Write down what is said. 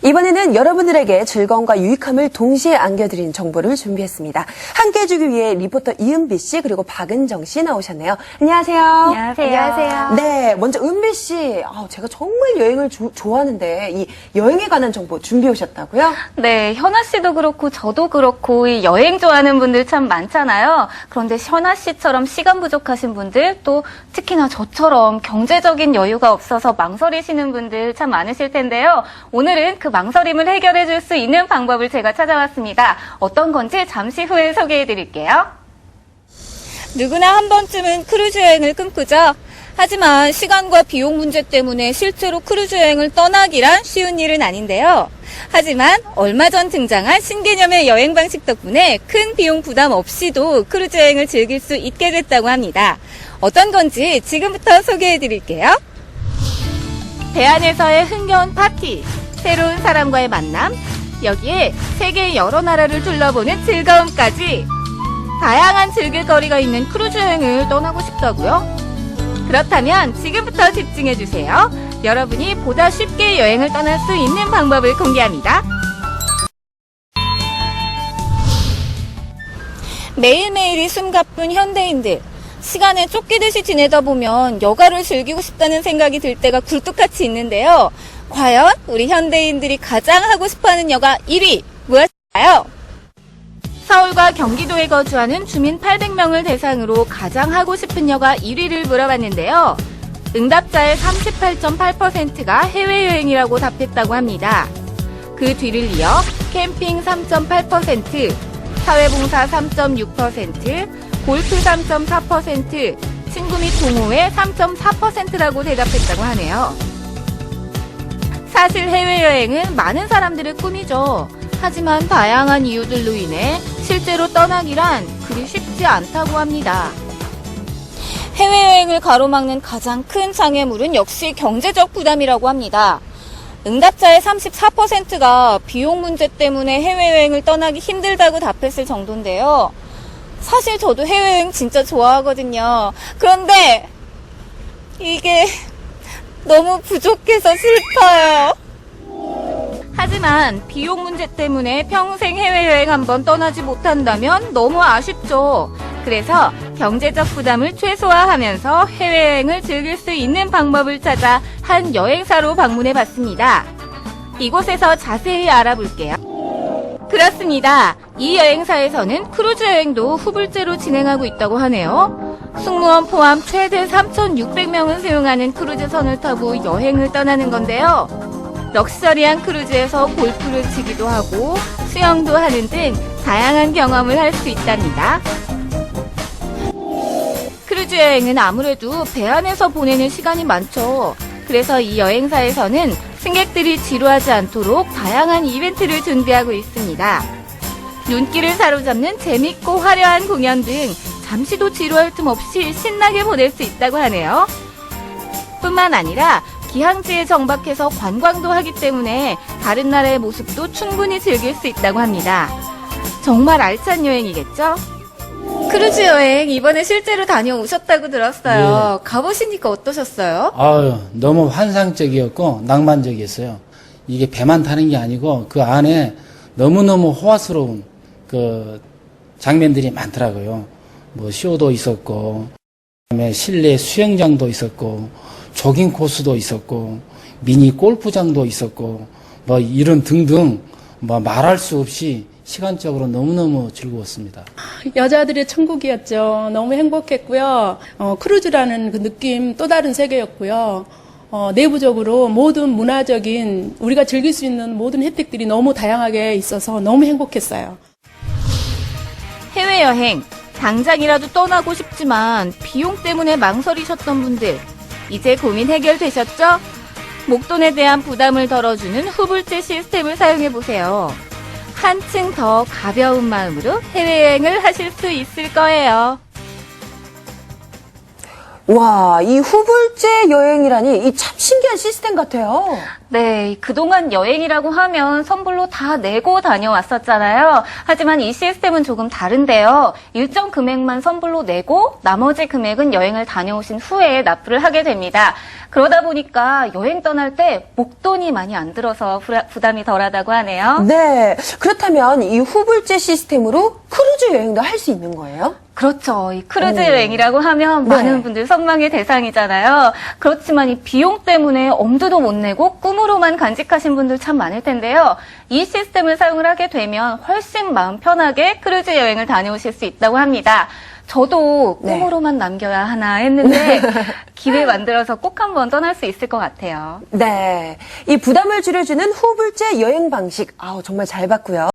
이번에는 여러분들에게 즐거움과 유익함을 동시에 안겨드린 정보를 준비했습니다. 함께 해주기 위해 리포터 이은비 씨 그리고 박은정 씨 나오셨네요. 안녕하세요. 안녕하세요. 네, 먼저 은비 씨, 제가 정말 여행을 좋아하는데 이 여행에 관한 정보 준비해 오셨다고요? 네, 현아 씨도 그렇고 저도 그렇고 이 여행 좋아하는 분들 참 많잖아요. 그런데 현아 씨처럼 시간 부족하신 분들 또 특히나 저처럼 경제적인 여유가 없어서 망설이시는 분들 참 많으실 텐데요. 오늘은 그 망설임을 해결해 줄 수 있는 방법을 제가 찾아왔습니다. 어떤 건지 잠시 후에 소개해 드릴게요. 누구나 한 번쯤은 크루즈 여행을 꿈꾸죠. 하지만 시간과 비용 문제 때문에 실제로 크루즈 여행을 떠나기란 쉬운 일은 아닌데요. 하지만 얼마 전 등장한 신개념의 여행 방식 덕분에 큰 비용 부담 없이도 크루즈 여행을 즐길 수 있게 됐다고 합니다. 어떤 건지 지금부터 소개해 드릴게요. 배 안에서의 흥겨운 파티, 새로운 사람과의 만남, 여기에 세계 여러 나라를 둘러보는 즐거움까지 다양한 즐길거리가 있는 크루즈 여행을 떠나고 싶다고요? 그렇다면 지금부터 집중해주세요. 여러분이 보다 쉽게 여행을 떠날 수 있는 방법을 공개합니다. 매일매일이 숨가쁜 현대인들. 시간에 쫓기듯이 지내다 보면 여가를 즐기고 싶다는 생각이 들 때가 굴뚝같이 있는데요. 과연 우리 현대인들이 가장 하고 싶어하는 여가 1위 무엇일까요? 서울과 경기도에 거주하는 주민 800명을 대상으로 가장 하고 싶은 여가 1위를 물어봤는데요. 응답자의 38.8%가 해외여행이라고 답했다고 합니다. 그 뒤를 이어 캠핑 3.8%, 사회봉사 3.6%, 골프 3.4%, 친구 및 동호회 3.4%라고 대답했다고 하네요. 사실 해외여행은 많은 사람들의 꿈이죠. 하지만 다양한 이유들로 인해 실제로 떠나기란 그리 쉽지 않다고 합니다. 해외여행을 가로막는 가장 큰 장애물은 역시 경제적 부담이라고 합니다. 응답자의 34%가 비용 문제 때문에 해외여행을 떠나기 힘들다고 답했을 정도인데요. 사실 저도 해외여행 진짜 좋아하거든요. 그런데 이게 너무 부족해서 싫어요. 하지만 비용 문제 때문에 평생 해외여행 한번 떠나지 못한다면 너무 아쉽죠. 그래서 경제적 부담을 최소화하면서 해외여행을 즐길 수 있는 방법을 찾아 한 여행사로 방문해 봤습니다. 이곳에서 자세히 알아볼게요. 그렇습니다. 이 여행사에서는 크루즈 여행도 후불제로 진행하고 있다고 하네요. 승무원 포함 최대 3,600명을 수용하는 크루즈선을 타고 여행을 떠나는 건데요. 럭셔리한 크루즈에서 골프를 치기도 하고 수영도 하는 등 다양한 경험을 할 수 있답니다. 크루즈 여행은 아무래도 배 안에서 보내는 시간이 많죠. 그래서 이 여행사에서는 승객들이 지루하지 않도록 다양한 이벤트를 준비하고 있습니다. 눈길을 사로잡는 재밌고 화려한 공연 등 잠시도 지루할 틈 없이 신나게 보낼 수 있다고 하네요. 뿐만 아니라 기항지에 정박해서 관광도 하기 때문에 다른 나라의 모습도 충분히 즐길 수 있다고 합니다. 정말 알찬 여행이겠죠? 크루즈 여행 이번에 실제로 다녀오셨다고 들었어요. 예. 가보시니까 어떠셨어요? 너무 환상적이었고 낭만적이었어요. 이게 배만 타는 게 아니고 그 안에 너무너무 호화스러운 그 장면들이 많더라고요. 뭐 쇼도 있었고, 그다음에 실내 수영장도 있었고, 조깅 코스도 있었고, 미니 골프장도 있었고, 뭐 이런 등등 뭐 말할 수 없이 시간적으로 너무너무 즐거웠습니다. 여자들의 천국이었죠. 너무 행복했고요. 크루즈라는 그 느낌 또 다른 세계였고요. 내부적으로 모든 문화적인 우리가 즐길 수 있는 모든 혜택들이 너무 다양하게 있어서 너무 행복했어요. 해외여행, 당장이라도 떠나고 싶지만 비용 때문에 망설이셨던 분들, 이제 고민 해결되셨죠? 목돈에 대한 부담을 덜어주는 후불제 시스템을 사용해보세요. 한층 더 가벼운 마음으로 해외여행을 하실 수 있을 거예요. 와, 이 후불제 여행이라니 이 참 신기한 시스템 같아요. 네, 그동안 여행이라고 하면 선불로 다 내고 다녀왔었잖아요. 하지만 이 시스템은 조금 다른데요. 일정 금액만 선불로 내고 나머지 금액은 여행을 다녀오신 후에 납부를 하게 됩니다. 그러다 보니까 여행 떠날 때 목돈이 많이 안 들어서 부담이 덜하다고 하네요. 네, 그렇다면 이 후불제 시스템으로 크루즈 여행도 할 수 있는 거예요? 그렇죠. 이 크루즈 여행이라고 하면 네. 많은 분들 선망의 대상이잖아요. 그렇지만 이 비용 때문에 엄두도 못 내고 꿈으로만 간직하신 분들 참 많을 텐데요. 이 시스템을 사용을 하게 되면 훨씬 마음 편하게 크루즈 여행을 다녀오실 수 있다고 합니다. 저도 네. 꿈으로만 남겨야 하나 했는데 기회 만들어서 꼭 한번 떠날 수 있을 것 같아요. 네, 이 부담을 줄여주는 후불제 여행 방식, 정말 잘 봤고요.